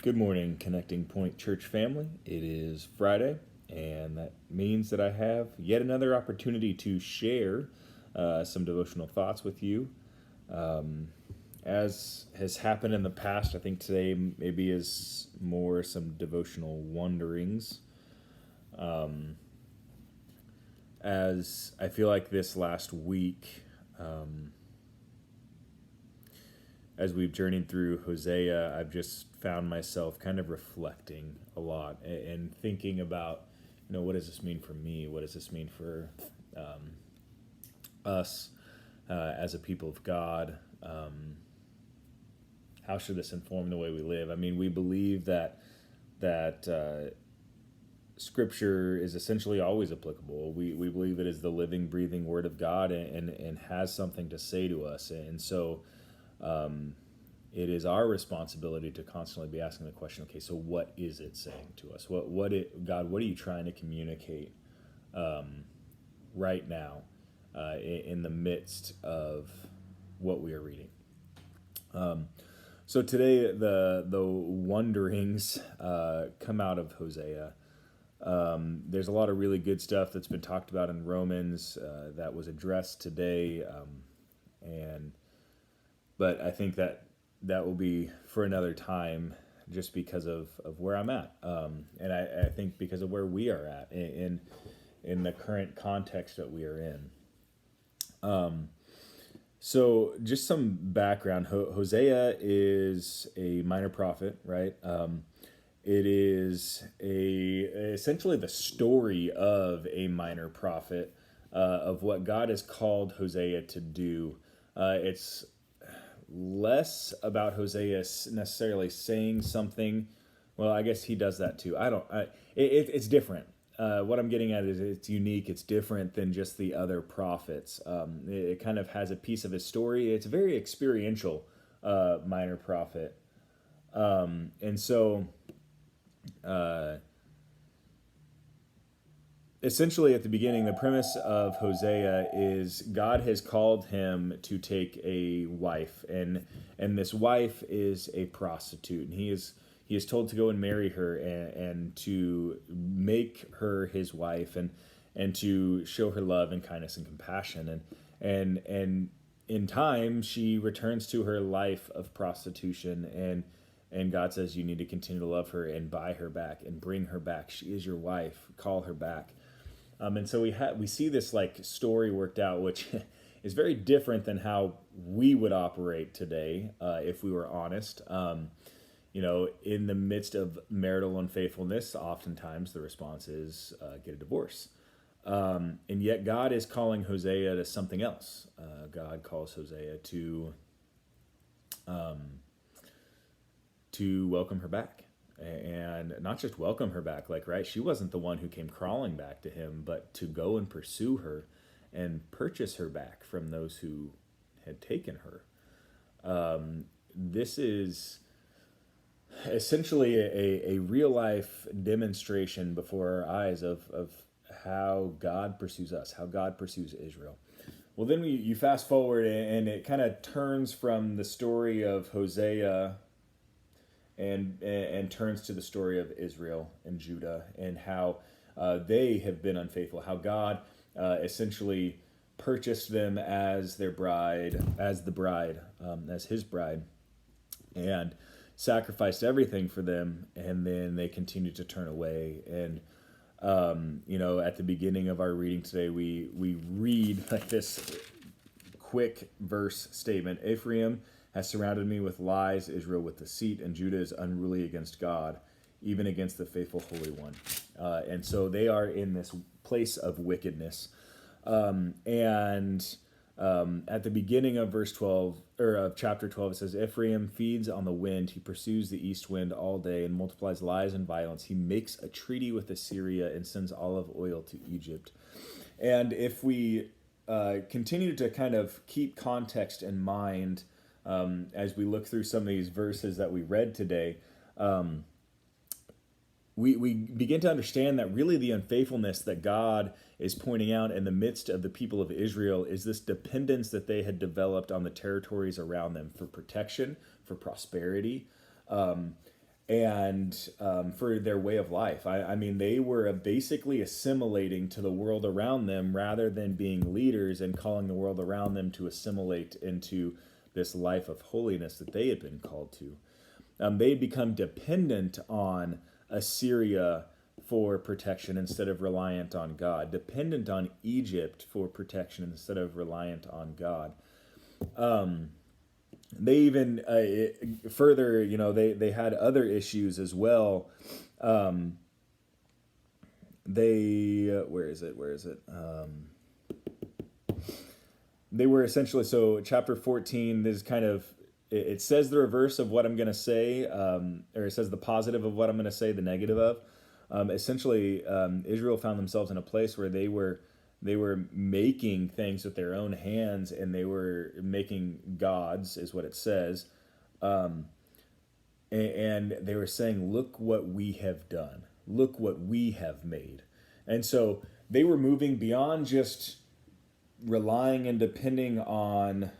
Good morning, Connecting Point Church family. It is Friday, and that means that I have yet another opportunity to share some devotional thoughts with you. As has happened in the past, I think today maybe is more some devotional wonderings. As I feel like this last week, as we've journeyed through Hosea, I've just found myself kind of reflecting a lot and thinking about, what does this mean for me? What does this mean for us as a people of God? How should this inform the way we live? I mean, we believe that Scripture is essentially always applicable. We believe it is the living, breathing Word of God and has something to say to us. And so it is our responsibility to constantly be asking the question, okay, so what is it saying to us? God, what are you trying to communicate right now in the midst of what we are reading? So today, the wonderings come out of Hosea. There's a lot of really good stuff that's been talked about in Romans that was addressed today, but I think that will be for another time, just because of where I'm at, and I think because of where we are at in the current context that we are in. So just some background. Hosea is a minor prophet, right? It is essentially the story of a minor prophet, of what God has called Hosea to do. It's less about Hosea necessarily saying something. Well, I guess he does that too. It's different. What I'm getting at is it's unique. It's different than just the other prophets. It kind of has a piece of his story. It's a very experiential minor prophet. And so essentially at the beginning, the premise of Hosea is God has called him to take a wife, and this wife is a prostitute, and he is told to go and marry her and to make her his wife and to show her love and kindness and compassion, and in time she returns to her life of prostitution, and God says you need to continue to love her and buy her back and bring her back. She is your wife. Call her back. And so we see this like story worked out, which is very different than how we would operate today, if we were honest. In the midst of marital unfaithfulness, oftentimes the response is get a divorce. And yet God is calling Hosea to something else. God calls Hosea to welcome her back. And not just welcome her back, right? She wasn't the one who came crawling back to him, but to go and pursue her and purchase her back from those who had taken her. This is essentially a real life demonstration before our eyes of how God pursues us, how God pursues Israel. Well, then you fast forward and it kind of turns from the story of Hosea and turns to the story of Israel and Judah and how they have been unfaithful, how God essentially purchased them as their bride, as his bride, and sacrificed everything for them, and then they continue to turn away. And at the beginning of our reading today, we read like this quick verse statement: Ephraim has surrounded me with lies, Israel with deceit, and Judah is unruly against God, even against the faithful Holy One. And so they are in this place of wickedness. At the beginning of verse 12, or of chapter 12, it says, Ephraim feeds on the wind. He pursues the east wind all day and multiplies lies and violence. He makes a treaty with Assyria and sends olive oil to Egypt. And if we continue to kind of keep context in mind, as we look through some of these verses that we read today, we begin to understand that really the unfaithfulness that God is pointing out in the midst of the people of Israel is this dependence that they had developed on the territories around them for protection, for prosperity. and for their way of life. I mean, they were basically assimilating to the world around them rather than being leaders and calling the world around them to assimilate into this life of holiness that they had been called to. They had become dependent on Assyria for protection instead of reliant on God, dependent on Egypt for protection instead of reliant on God. They even further, they had other issues as well. Where is it? They were essentially, so chapter 14, this is kind of, it says the reverse of what I'm going to say, or it says the positive of what I'm going to say, the negative of. Essentially, Israel found themselves in a place where they were making things with their own hands, and they were making gods, is what it says. And they were saying, look what we have done. Look what we have made. And so they were moving beyond just relying and depending on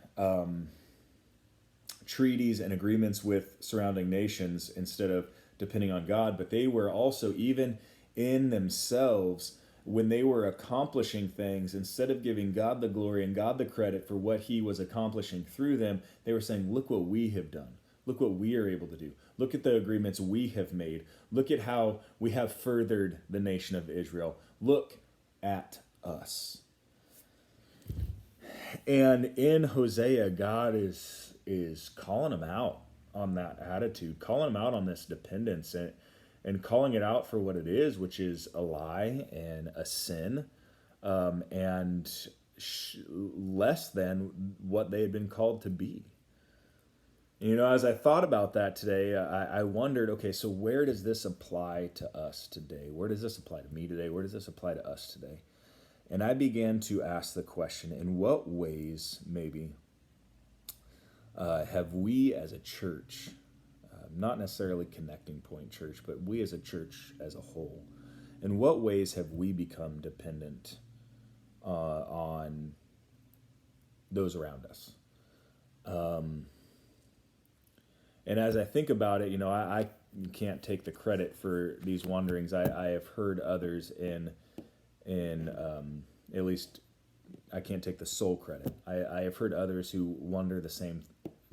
treaties and agreements with surrounding nations instead of depending on God, but they were also, even in themselves, when they were accomplishing things, instead of giving God the glory and God the credit for what he was accomplishing through them, they were saying, look what we have done. Look what we are able to do. Look at the agreements we have made. Look at how we have furthered the nation of Israel. Look at us. And in Hosea, God is calling them out on that attitude, calling them out on this dependence, and calling it out for what it is, which is a lie and a sin, and less than what they had been called to be. As I thought about that today, I wondered, okay, so where does this apply to us today? Where does this apply to me today? Where does this apply to us today? And I began to ask the question, in what ways, maybe, have we as a church, not necessarily Connecting Point Church, but we as a church as a whole, in what ways have we become dependent on those around us? And as I think about it, I can't take the credit for these wanderings. I have heard others in at least I can't take the sole credit. I have heard others who wonder the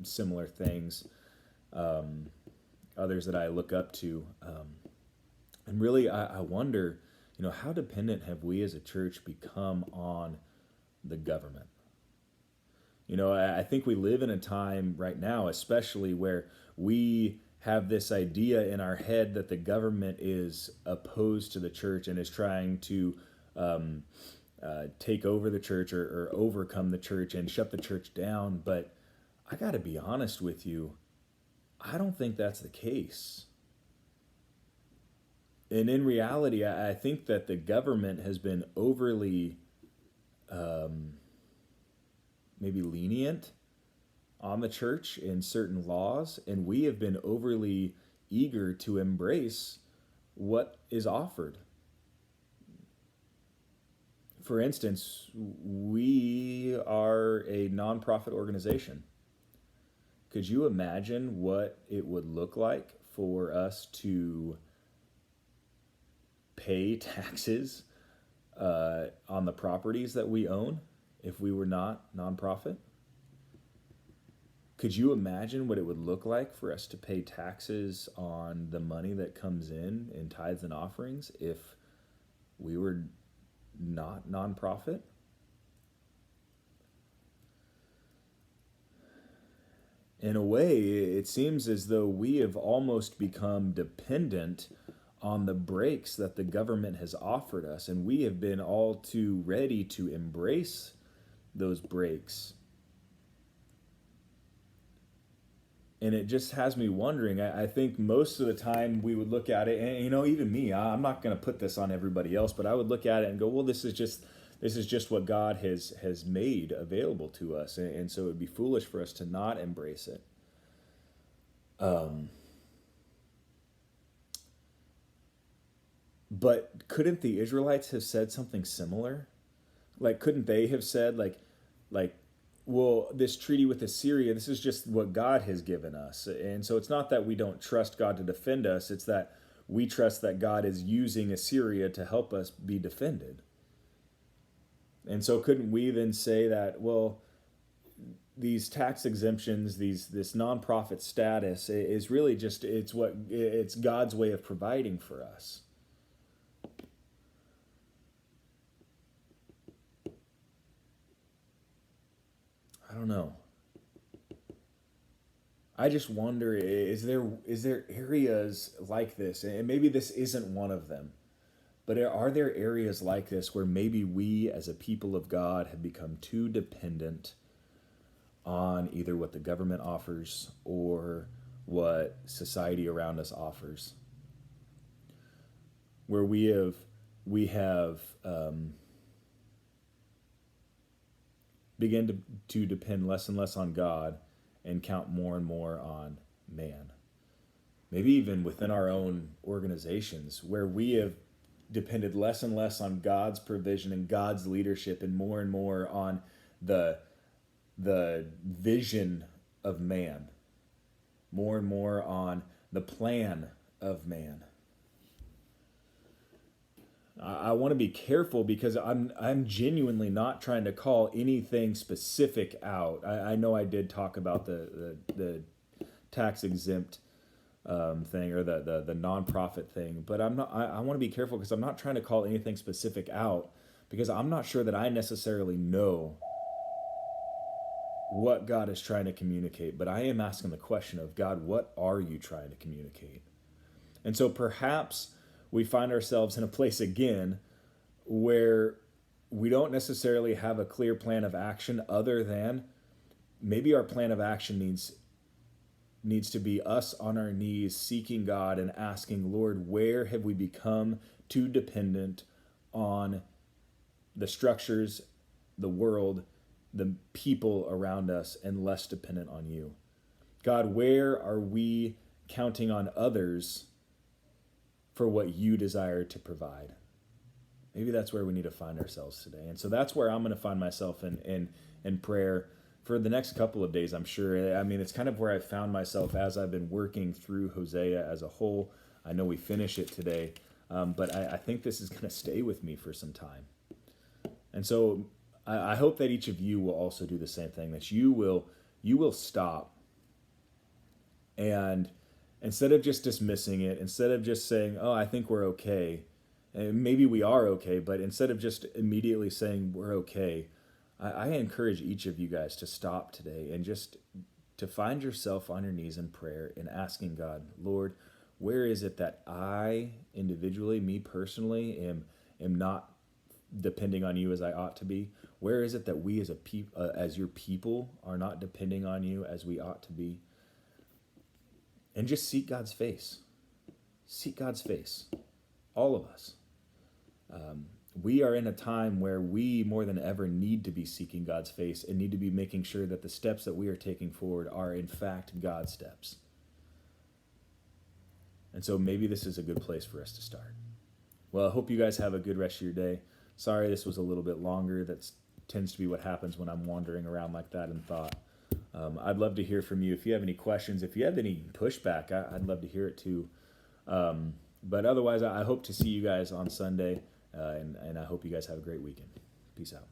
similar things, others that I look up to. And really, I wonder, how dependent have we as a church become on the government? I think we live in a time right now, especially, where we have this idea in our head that the government is opposed to the church and is trying to take over the church or overcome the church and shut the church down. But I got to be honest with you, I don't think that's the case. And in reality, I think that the government has been overly maybe lenient on the church in certain laws, and we have been overly eager to embrace what is offered. For instance, we are a nonprofit organization. Could you imagine what it would look like for us to pay taxes on the properties that we own if we were not nonprofit? Could you imagine what it would look like for us to pay taxes on the money that comes in tithes and offerings if we were not nonprofit? In a way, it seems as though we have almost become dependent on the breaks that the government has offered us, and we have been all too ready to embrace those breaks. And it just has me wondering. I think most of the time we would look at it, and even me, I'm not going to put this on everybody else, but I would look at it and go, well, this is just what God has made available to us, and so it would be foolish for us to not embrace it. But couldn't the Israelites have said something similar? Like, couldn't they have said, like well, this treaty with Assyria, this is just what God has given us. And so it's not that we don't trust God to defend us, it's that we trust that God is using Assyria to help us be defended. And so couldn't we then say that, well, these tax exemptions, this nonprofit status is really just it's God's way of providing for us. I don't know. I just wonder, is there areas like this, and maybe this isn't one of them, but are there areas like this where maybe we as a people of God have become too dependent on either what the government offers or what society around us offers, where we have begun to depend less and less on God and count more and more on man. Maybe even within our own organizations, where we have depended less and less on God's provision and God's leadership and more on the vision of man, more and more on the plan of man. I want to be careful because I'm genuinely not trying to call anything specific out. I know I did talk about the tax exempt thing, or the nonprofit thing, but I'm not. I want to be careful because I'm not trying to call anything specific out, because I'm not sure that I necessarily know what God is trying to communicate. But I am asking the question of, God, what are you trying to communicate? And so perhaps we find ourselves in a place again where we don't necessarily have a clear plan of action, other than maybe our plan of action needs to be us on our knees seeking God and asking, Lord, where have we become too dependent on the structures, the world, the people around us, and less dependent on you? God, where are we counting on others for what you desire to provide? Maybe that's where we need to find ourselves today. And so that's where I'm going to find myself in prayer for the next couple of days, I'm sure. I mean, it's kind of where I found myself as I've been working through Hosea as a whole. I know we finish it today, but I think this is going to stay with me for some time. And so I hope that each of you will also do the same thing, that you will stop, and instead of just dismissing it, instead of just saying, oh, I think we're okay, and maybe we are okay, but instead of just immediately saying we're okay, I encourage each of you guys to stop today and just to find yourself on your knees in prayer and asking God, Lord, where is it that I individually, me personally, am not depending on you as I ought to be? Where is it that we as your people are not depending on you as we ought to be? And just seek God's face. Seek God's face. All of us. We are in a time where we more than ever need to be seeking God's face and need to be making sure that the steps that we are taking forward are in fact God's steps. And so maybe this is a good place for us to start. Well, I hope you guys have a good rest of your day. Sorry this was a little bit longer. That tends to be what happens when I'm wandering around like that in thought. I'd love to hear from you. If you have any questions, if you have any pushback, I'd love to hear it too. But otherwise, I hope to see you guys on Sunday, and I hope you guys have a great weekend. Peace out.